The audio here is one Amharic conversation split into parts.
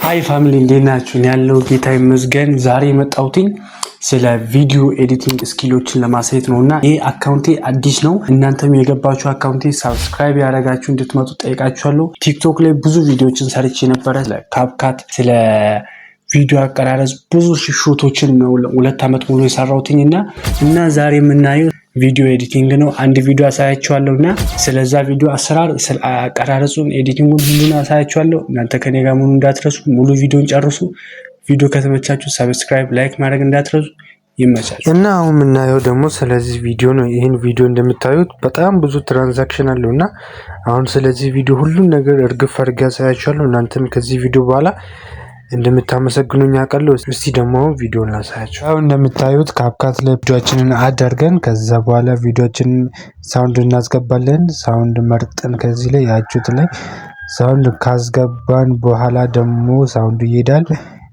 ሃይ ፋሚሊ እንዴት ናችሁ? ያለው ጌታ ይመስገን። ዛሬ የመጣሁትኝ ስለ ቪዲዮ ኤዲቲንግ ስኪሎችን ለማሳየት ነውና ይሄ አካውንቴ አዲስ ነው። እናንተም የገባችሁ አካውንቴ ሰብስክራይብ ያደረጋችሁ እንድትመጡ ጠይቃችኋለሁ። ቲክቶክ ላይ ብዙ ቪዲዮዎችን ሰርቼ ነበረ ስለ ካፕካት፣ ስለ ቪዲዮ አቀራረጽ ብዙ ሹቶችን ነው 2 አመት ሙሉ የሰራሁትኝ እና ዛሬ የምናየው ቪዲዮ ኤዲቲንግ ነው። አንድ ቪዲዮ አሳያችኋለሁና ስለዛ ቪዲዮ አሰራር አቀራረጹን ኤዲቲንጉን ሁሉን አሳያችኋለሁ። እናንተ ከኔ ጋር መሆኑን እንዳትረሱ፣ ሙሉ ቪዲዮን ጨርሱ። ቪዲዮ ከተመቻችሁ ሰብስክራይብ፣ ላይክ ማድረግ እንዳትረሱ። ይመቻችሁ። እና አሁን የምናየው ደግሞ ስለዚህ ቪዲዮ ነው። ይሄን ቪዲዮ እንደምታዩት በጣም ብዙ ትራንዛክሽን አለውና አሁን ስለዚህ ቪዲዮ ሁሉን ነገር እርግፍ አድርጌ አሳያችኋለሁ። እናንተም ከዚህ ቪዲዮ በኋላ እንደምታመሰግኑኝ አውቃለሁ። እስቲ ደግሞ ቪዲዮን ላሳያችሁ። አሁን እንደምታዩት ካፕካት ላይ ቪዲዮአችንን አድ አድርገን ከዛ በኋላ ቪዲዮአችንን ሳውንድ እናስገባለን። ሳውንድ መርጠን ከዚህ ላይ ያችሁት ላይ ሳውንድ ካስገባን በኋላ ደግሞ ሳውንዱ ይሄዳል።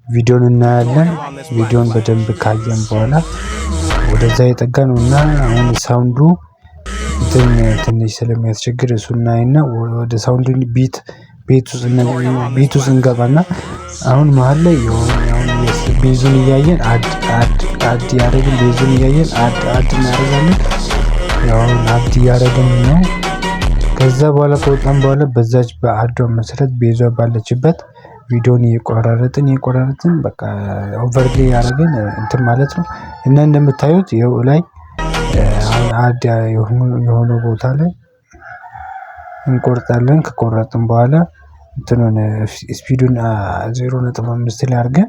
ቪዲዮን እናያለን። ቪዲዮን በደንብ ካየን በኋላ ወደዛ የጠጋነውና አሁን ሳውንዱ ትንሽ ስለሚያስቸግር እሱና አይና ወደ ሳውንዱ ቤት ውስጥ እንገባና አሁን መሀል ላይ አሁን ቤዙን እያየን አድ ያደረግን ቤዙን እያየን አድ እናደርጋለን። አሁን አድ እያደረግን ነው። ከዛ በኋላ ከወጣን በኋላ በዛች በአዷ መሰረት ቤዟ ባለችበት ቪዲዮን እየቆራረጥን በቃ ኦቨርሌይ ያደረግን እንትን ማለት ነው። እና እንደምታዩት ይኸው ላይ አሁን አድ የሆነ ቦታ ላይ እንቆርጣለን። ከቆረጥን በኋላ እንትኑን ስፒዱን 0.5 ላይ አድርገን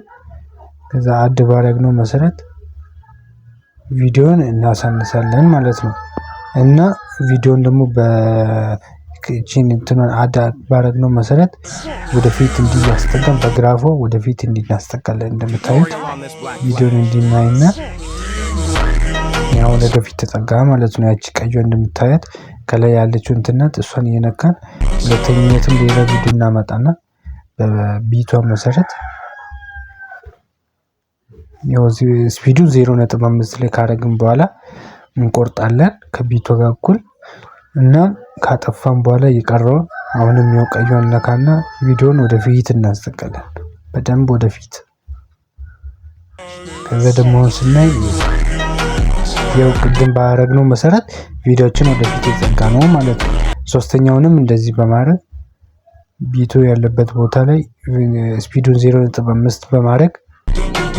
ከዛ አድ ባደረግነው መሰረት ቪዲዮን እናሳንሳለን ማለት ነው። እና ቪዲዮን ደግሞ በኪችን እንትኑን አድ ባደረግነው መሰረት ወደፊት እንዲያስጠጋን በግራፎ ወደፊት እንዲናስጠጋለን። እንደምታዩት ቪዲዮን እንዲናይና ያው ወደፊት ተጠጋ ማለት ነው። ያቺ ቀዩ እንደምታያት ከላይ ያለችው እንትናት እሷን እየነካን ሁለተኛቱን ሌላ ቪዲዮ እናመጣና በቢቷ መሰረት ያው ስፒዱ 0.5 ላይ ካደረግን በኋላ እንቆርጣለን ከቢቷ ጋር እኩል እና ካጠፋን በኋላ የቀረውን አሁንም ያው ቀዩን ነካና ቪዲዮን ወደፊት እናስጠጋለን በደንብ ወደፊት። ከዛ ደግሞ ስናይ ያው ቅድም ባደረግነው መሰረት ቪዲዮችን ወደፊት የተጠጋ ነው ማለት ነው። ሶስተኛውንም እንደዚህ በማድረግ ቢቱ ያለበት ቦታ ላይ ስፒዱን 0.5 በማድረግ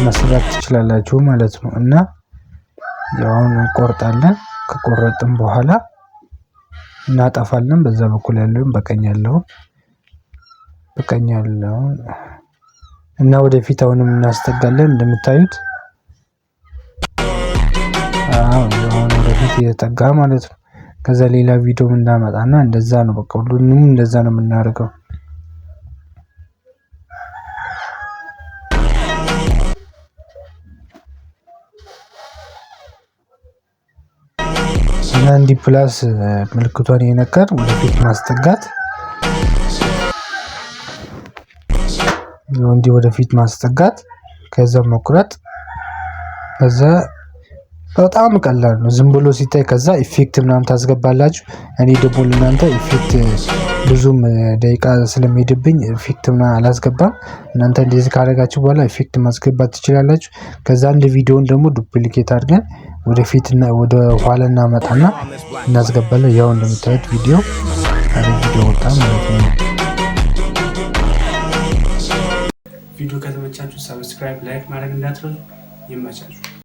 መስራት ትችላላችሁ ማለት ነው። እና ያው እንቆርጣለን። ከቆረጥን በኋላ እናጠፋለን። በዛ በኩል ያለውን በቀኝ ያለውን እና ወደፊት አሁንም እናስጠጋለን እንደምታዩት አሁን ወደፊት እየተጠጋ ማለት ነው። ከዛ ሌላ ቪዲዮ እንዳመጣና እንደዛ ነው። በቃ ሁሉንም እንደዛ ነው የምናደርገው። እና እንዲ ፕላስ ምልክቷን የነካን ወደፊት ማስጠጋት ነው። እንዲ ወደፊት ማስጠጋት ከዛ መቁረጥ ከዛ በጣም ቀላል ነው። ዝም ብሎ ሲታይ ከዛ ኢፌክት ምናምን ታስገባላችሁ። እኔ ደግሞ ለእናንተ ኢፌክት ብዙም ደቂቃ ስለሚሄድብኝ ኢፌክት ምናምን አላስገባም። እናንተ እንደዚህ ካደረጋችሁ በኋላ ኢፌክት ማስገባት ትችላላችሁ። ከዛ አንድ ቪዲዮን ደግሞ ዱፕሊኬት አድርገን ወደፊትና ወደ ኋላ እናመጣና እናስገባለን። ያው እንደምታዩት ቪዲዮ ወጣ ማለት ነው። ቪዲዮ ከተመቻችሁ ሰብስክራይብ፣ ላይክ ማድረግ እንዳትረሱ። ይመቻችሁ።